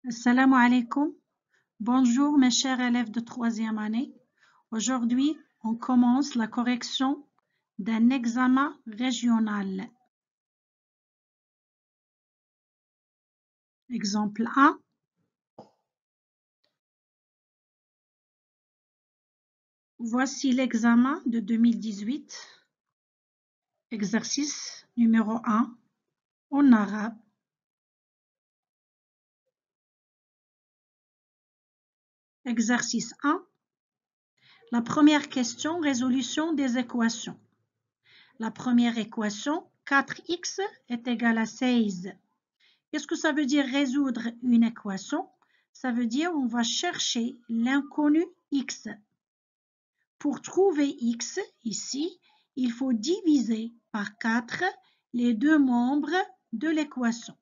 Assalamu alaikum. Bonjour mes chers élèves de troisième année. Aujourd'hui, on commence la correction d'un examen régional. Exemple 1. Voici l'examen de 2018. Exercice numéro 1 en arabe. Exercice 1. La première question, résolution des équations. La première équation, 4x est égal à 16. Qu'est-ce que ça veut dire résoudre une équation? Ça veut dire on va chercher l'inconnu x. Pour trouver x, ici, il faut diviser par 4 les deux membres de l'équation.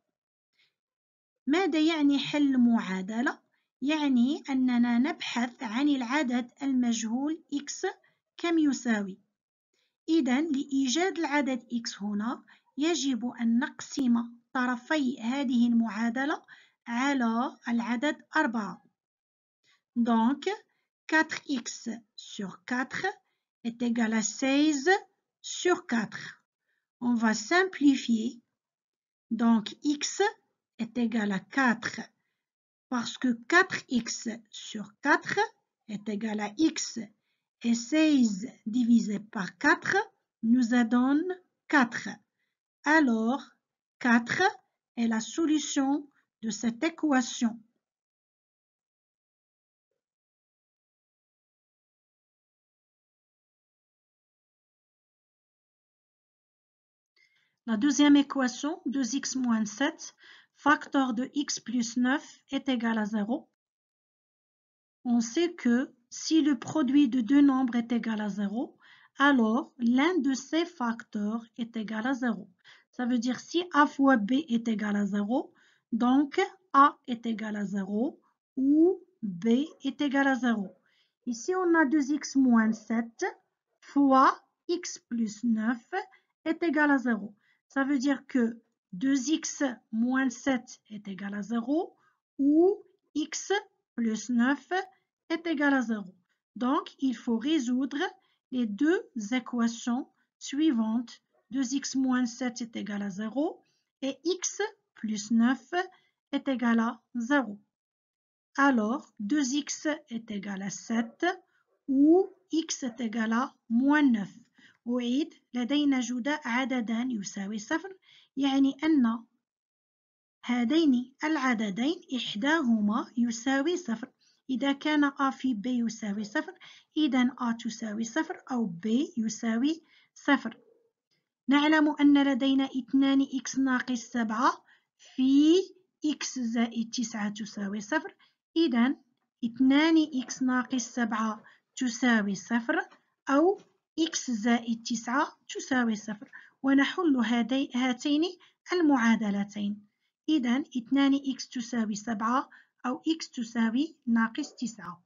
ماذا يعني حل المعادلة؟ يعني أننا نبحث عن العدد المجهول x كم يساوي. إذن لإيجاد العدد x هنا يجب أن نقسم طرفي هذه المعادلة على العدد 4. Donc, 4x sur 4 est égal à 16 sur 4. On va simplifier. Donc, x est égal à 4 parce que 4x sur 4 est égal à x et 16 divisé par 4 nous donne 4. Alors, 4 est la solution de cette équation. La deuxième équation, 2x moins 7, facteur de x plus 9 est égal à 0. On sait que si le produit de deux nombres est égal à 0, alors l'un de ces facteurs est égal à 0. Ça veut dire si a fois b est égal à 0, donc a est égal à 0 ou b est égal à 0. Ici, on a 2x moins 7 fois x plus 9 est égal à 0. Ça veut dire que 2x moins 7 est égal à 0 ou x plus 9 est égal à 0. Donc, il faut résoudre les deux équations suivantes. 2x moins 7 est égal à 0 et x plus 9 est égal à 0. Alors, 2x est égal à 7 ou x est égal à moins 9. أعيد لدينا عددان يساوي صفر يعني أن هذين العددين إحداهما يساوي صفر. إذا كان A في B يساوي صفر إذن A تساوي صفر أو B يساوي صفر. نعلم أن لدينا 2x ناقص 7 في x زائد 9 تساوي صفر. إذن 2x ناقص 7 تساوي صفر أو x زائد 9 تساوي صفر. ونحل هاتين المعادلتين. إذن 2x تساوي 7 أو x تساوي ناقص 9.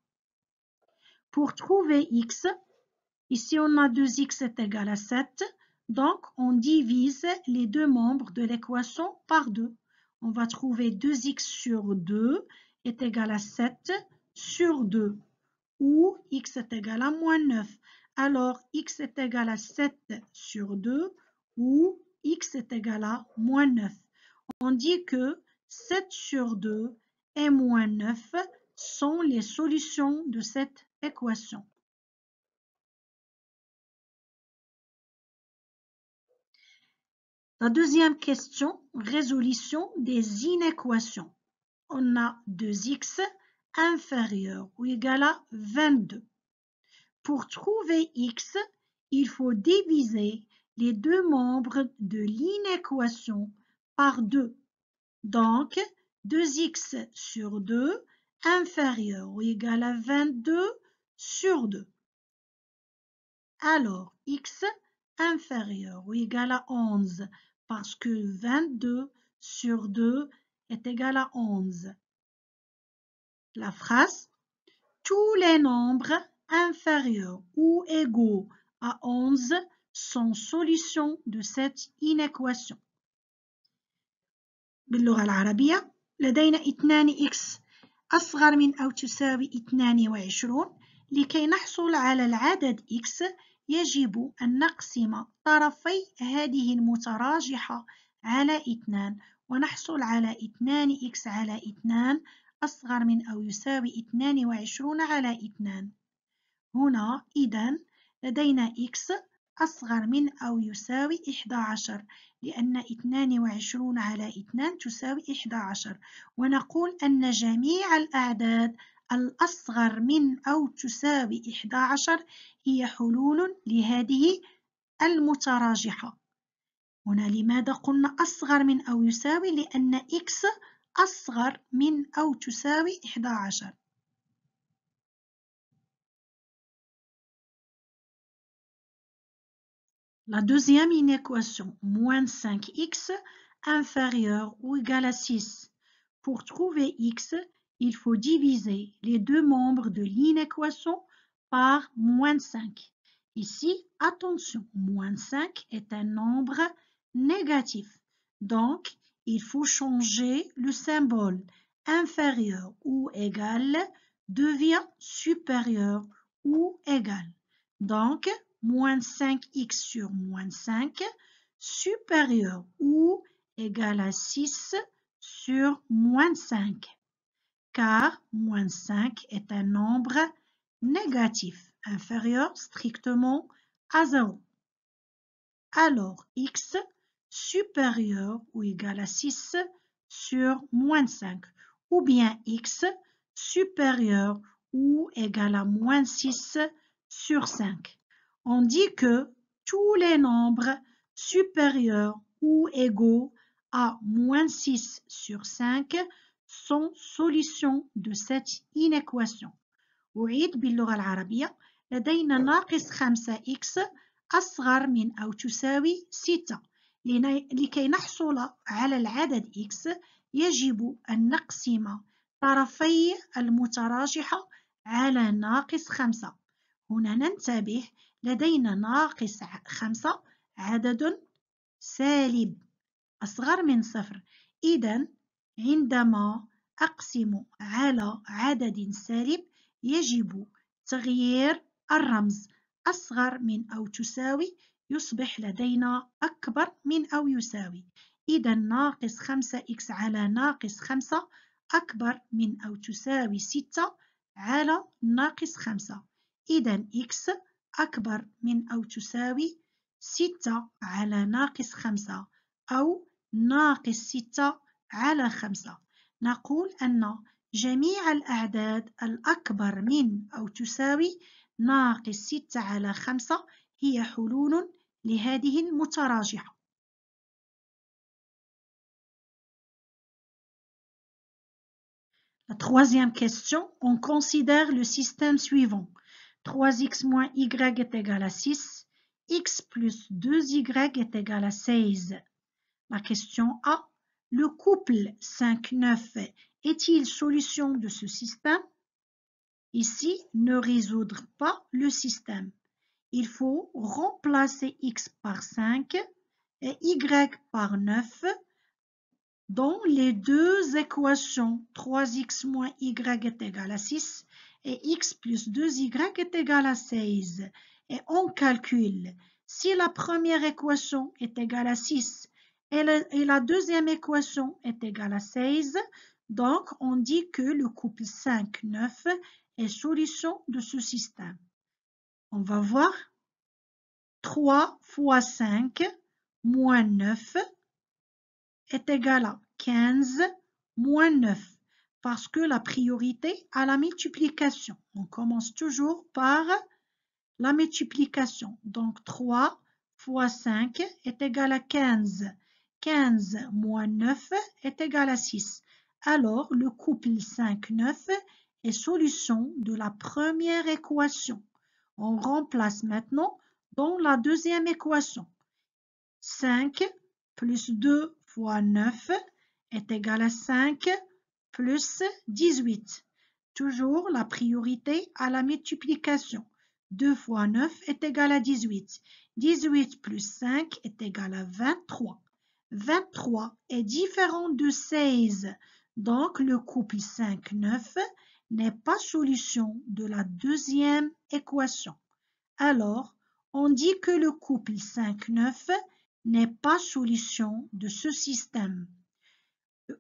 Pour trouver x, ici on a 2x est égal à 7. Donc on divise les deux membres de l'équation par 2. On va trouver 2x sur 2 est égal à 7 sur 2. Ou x est égal à moins 9. Alors x est égal à 7 sur 2 ou x est égal à moins 9. On dit que 7 sur 2 et moins 9 sont les solutions de cette équation. La deuxième question, résolution des inéquations. On a 2x inférieur ou égal à 22. Pour trouver x, il faut diviser les deux membres de l'inéquation par 2. Donc, 2x sur 2 inférieur ou égal à 22 sur 2. Alors, x inférieur ou égal à 11 parce que 22 sur 2 est égal à 11. La phrase, tous les nombres inférieurs ou égaux à 11 sont solutions de cette inéquation. باللغة العربية لدينا 2x أصغر من أو تساوي 22. لكي نحصل على العدد x يجب أن نقسم طرفي هذه المتراجحة على 2 ونحصل على 2x على 2 أصغر من أو يساوي 22 على 2. هنا إذن لدينا x أصغر من أو يساوي 11 لأن 22 على 2 تساوي 11 ونقول أن جميع الأعداد الأصغر من أو تساوي 11 هي حلول لهذه المتراجحة. هنا لماذا قلنا أصغر من أو يساوي؟ لأن x أصغر من أو تساوي 11. La deuxième inéquation, moins 5x inférieur ou égal à 6. Pour trouver x, il faut diviser les deux membres de l'inéquation par moins 5. Ici, attention, moins 5 est un nombre négatif. Donc, il faut changer le symbole. Inférieur ou égal devient supérieur ou égal. Donc, moins 5x sur moins 5 supérieur ou égal à 6 sur moins 5. Car moins 5 est un nombre négatif, inférieur strictement à 0. Alors, x supérieur ou égal à 6 sur moins 5. Ou bien x supérieur ou égal à moins 6 sur 5. On dit que tous les nombres supérieurs ou égaux à moins 6 sur 5 sont solutions de cette inéquation. أعيد باللغة العربية. لدينا ناقص 5x أصغر من أو تساوي 6. لكي نحصل على العدد x يجب أن نقسم طرفي المتراجحة على ناقص 5. هنا ننتبه لدينا ناقص 5 عدد سالب أصغر من 0. إذن عندما أقسم على عدد سالب يجب تغيير الرمز. أصغر من أو تساوي يصبح لدينا أكبر من أو يساوي. إذن ناقص 5x على ناقص 5 أكبر من أو تساوي 6 على ناقص 5. إذن x أكبر من أو تساوي 6 على ناقص 5 أو ناقص 6 على 5. نقول أن جميع الأعداد الأكبر من أو تساوي ناقص 6 على 5 هي حلول لهذه المتراجحة. La troisième question, on considère le système suivant. 3x moins y est égal à 6, x plus 2y est égal à 16. La question A, le couple 5,9 est-il solution de ce système? Ici, ne résoudre pas le système. Il faut remplacer x par 5 et y par 9 dans les deux équations. 3x moins y est égal à 6 et x plus 2y est égal à 16. Et on calcule si la première équation est égale à 6 et la deuxième équation est égale à 16. Donc, on dit que le couple 5, 9 est solution de ce système. On va voir. 3 fois 5 moins 9 est égal à 15 moins 9. Parce que la priorité à la multiplication. On commence toujours par la multiplication. Donc, 3 fois 5 est égal à 15. 15 moins 9 est égal à 6. Alors, le couple 5, 9 est solution de la première équation. On remplace maintenant dans la deuxième équation. 5 plus 2 fois 9 est égal à 5 plus 18. Toujours la priorité à la multiplication. 2 fois 9 est égal à 18. 18 plus 5 est égal à 23. 23 est différent de 16. Donc, le couple 5,9 n'est pas solution de la deuxième équation. Alors, on dit que le couple 5,9 n'est pas solution de ce système.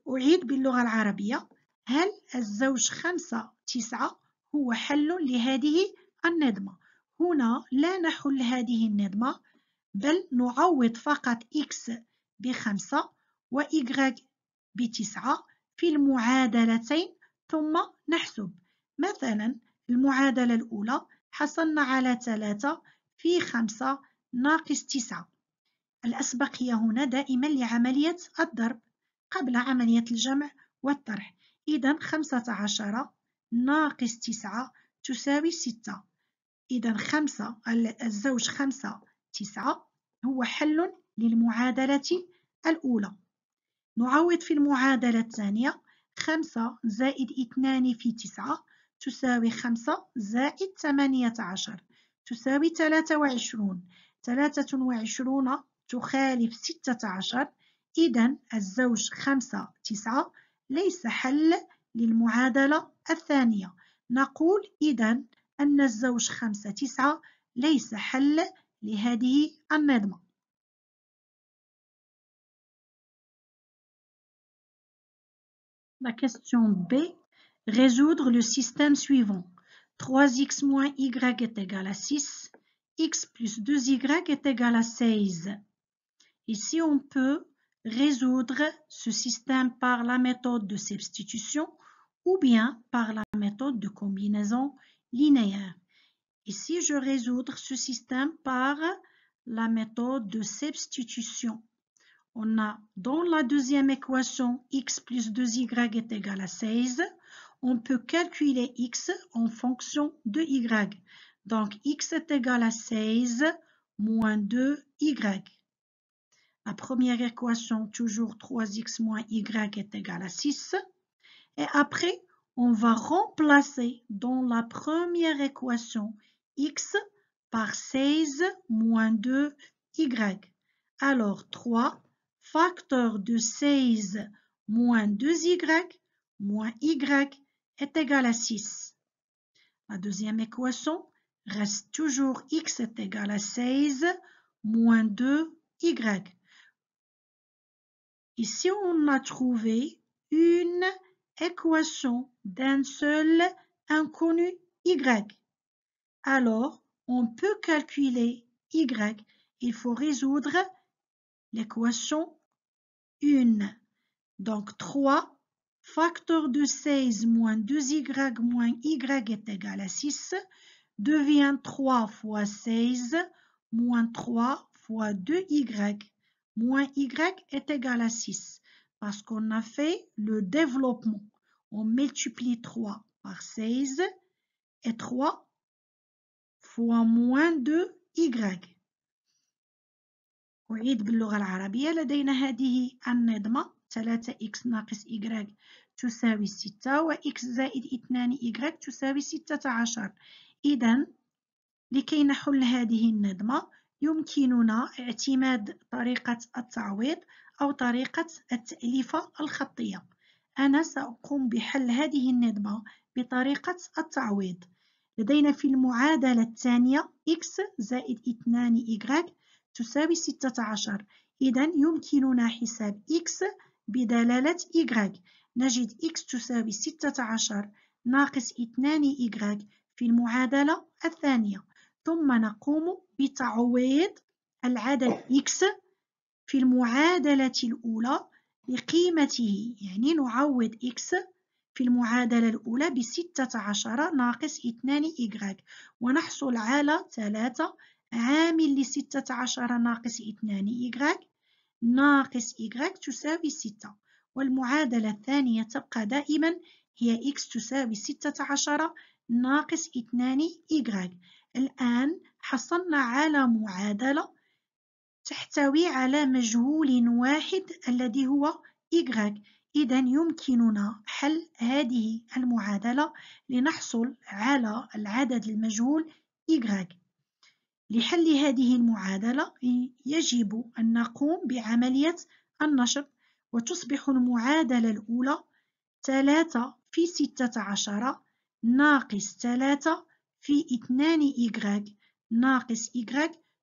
أعيد باللغة العربية. هل الزوج 5,9 هو حل لهذه النظمة؟ هنا لا نحل هذه النظمة، بل نعوض فقط x ب5 و y ب9 في المعادلتين ثم نحسب. مثلا المعادلة الأولى حصلنا على 3 في 5 ناقص 9. الأسبقية هنا دائما لعملية الضرب قبل عملية الجمع والطرح. إذا 15 ناقص 9 تساوي 6. إذا الزوج 5,9 هو حل للمعادلة الأولى. نعوض في المعادلة الثانية. 5 زائد 2 في 9 تساوي 5 زائد 18 تساوي 23. 23 تخالف 16. إذا الزوج 5,9 ليس حل للمعادلة الثانية. نقول إذا أن الزوج 5,9 ليس حل لهذه النظمة. La question B. Résoudre le système suivant. 3x moins y est égal à 6. X plus 2y est égal à 16. Ici, on peut résoudre ce système par la méthode de substitution ou bien par la méthode de combinaison linéaire. Ici, je résoudre ce système par la méthode de substitution. On a dans la deuxième équation x plus 2y est égal à 16. On peut calculer x en fonction de y. Donc, x est égal à 16 moins 2y. La première équation, toujours 3x moins y est égal à 6. Et après, on va remplacer dans la première équation x par 16 moins 2y. Alors, 3 facteur de 16 moins 2y moins y est égal à 6. La deuxième équation reste toujours x est égal à 16 moins 2y. Ici, on a trouvé une équation d'un seul inconnu y. Alors, on peut calculer y. Il faut résoudre l'équation 1. Donc, 3 facteur de 16 moins 2y moins y est égal à 6 devient 3 fois 16 moins 3 fois 2y moins y est égal à 6. Parce qu'on a fait le développement. On multiplie 3 par 16 et 3 fois moins 2y. أعيد باللغة العربية. لدينا هذه النظمة 3x ناقص y تساوي 6 و x زائد 2y تساوي 16. إذا لكي نحل هذه النظمة يمكننا اعتماد طريقة التعويض أو طريقة التأليفة الخطية. أنا سأقوم بحل هذه النظمة بطريقة التعويض. لدينا في المعادلة الثانية x زائد 2y تساوي 16. إذا يمكننا حساب x بدلالة y. نجد x تساوي 16 ناقص 2y في المعادلة الثانية. ثم نقوم بتعويض العدد x في المعادلة الأولى بقيمته. يعني نعوض x في المعادلة الأولى ب16 ناقص 2y ونحصل على 3 عامل ل16 ناقص 2y ناقص y تساوي 6. والمعادلة الثانية تبقى دائما هي x تساوي 16 ناقص 2y. الآن حصلنا على معادلة تحتوي على مجهول واحد الذي هو y. إذا يمكننا حل هذه المعادلة لنحصل على العدد المجهول y. لحل هذه المعادلة يجب أن نقوم بعملية النشر وتصبح المعادلة الأولى 3 في 16 ناقص 3 في 2 y ناقص y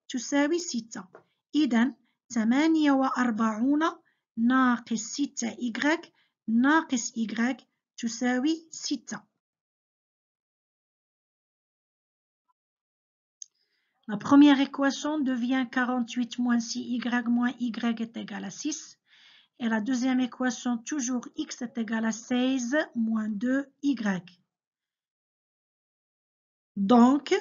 تساوي 6. إذن 48 ناقص 6 y ناقص y تساوي 6. La première équation devient 48 moins 6y moins y est égal à 6. Et la deuxième équation, toujours x est égal à 16 moins 2y. Donc,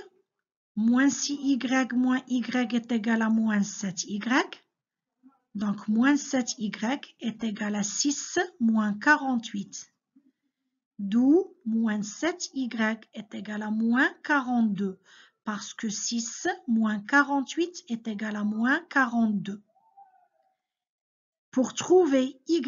moins 6y moins y est égal à moins 7y. Donc, moins 7y est égal à 6 moins 48. D'où moins 7y est égal à moins 42. Parce que 6 moins 48 est égal à moins 42. Pour trouver y,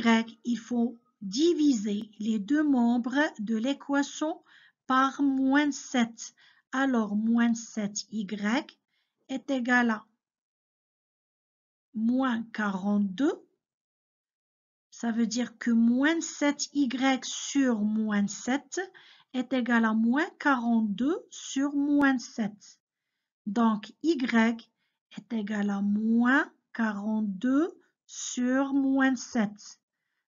il faut diviser les deux membres de l'équation par moins 7. Alors, moins 7y est égal à moins 42. Ça veut dire que moins 7y sur moins 7 est égal à moins 42 sur moins 7. Donc, y est égal à moins 42 sur moins 7.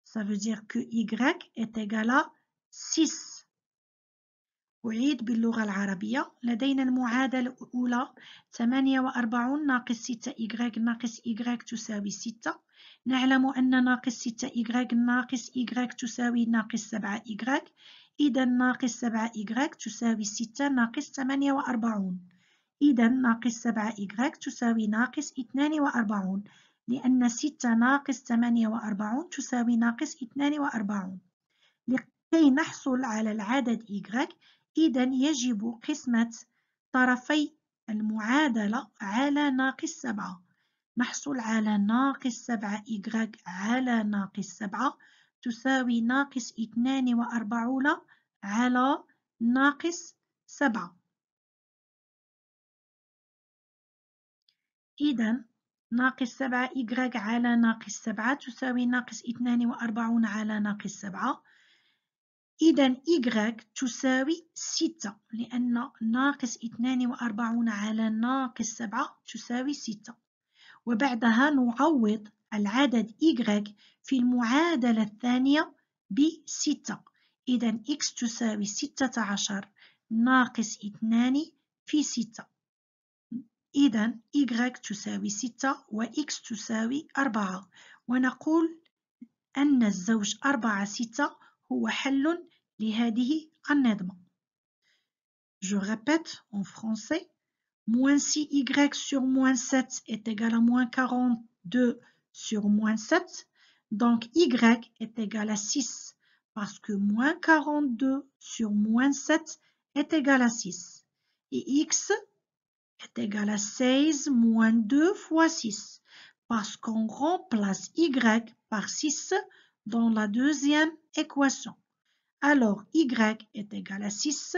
Ça veut dire que y est égal à 6. أعيد باللغة العربية. لدينا المعادلة الأولى 48 ناقص 6y ناقص y تساوي 6. نعلم أن ناقص 6y ناقص y تساوي ناقص 7y. إذا ناقص 7y تساوي 6 ناقص 48. إذا ناقص 7y تساوي ناقص 42. لأن 6 ناقص 48 تساوي ناقص 42. لكي نحصل على العدد y إذا يجب قسمة طرفي المعادلة على ناقص 7. نحصل على ناقص 7y على ناقص 7 تساوي ناقص 42 على ناقص 7. إذا ناقص 7y على ناقص 7 تساوي ناقص 42 على ناقص 7. إذا y تساوي 6 لأن ناقص 42 على ناقص 7 تساوي 6. وبعدها نعوض العدد y في المعادلة الثانية ب6. إذا x تساوي 16 ناقص 2 في 6. إذا y تساوي 6 و x تساوي 4. ونقول أن الزوج 4 6 هو حل لهذه النظمة. Je répète en français. Moins 6y sur moins 7 est égal à moins 42 sur moins 7. Donc y est égal à 6 parce que moins 42 sur moins 7 est égal à 6. Et x est égal à 16 moins 2 fois 6 parce qu'on remplace y par 6 dans la deuxième équation. Alors y est égal à 6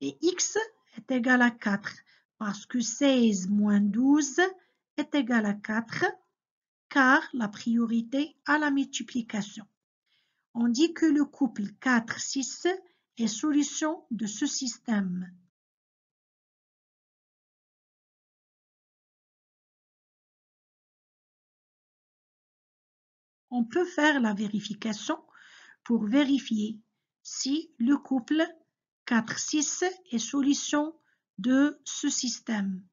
et x est égal à 4 parce que 16 moins 12 est égal à 4 car la priorité à la multiplication. On dit que le couple 4-6 est solution de ce système. On peut faire la vérification pour vérifier si le couple 4-6 est solution de ce système.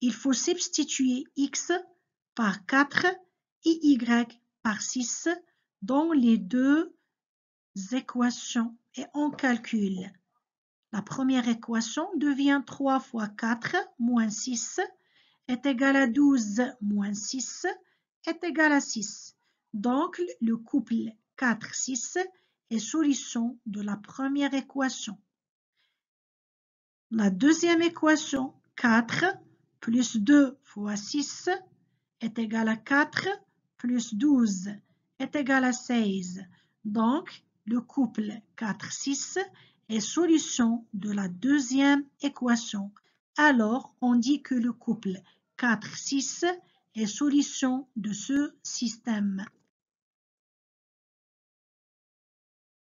Il faut substituer x par 4 et y par 6 dans les deux équations et on calcule. La première équation devient 3 fois 4 moins 6 est égal à 12 moins 6 est égal à 6. Donc, le couple 4-6 est solution de la première équation. La deuxième équation, 4 plus 2 fois 6 est égal à 4 plus 12 est égal à 16. Donc, le couple 4-6 est solution de la deuxième équation. Alors, on dit que le couple 4-6 est solution de ce système.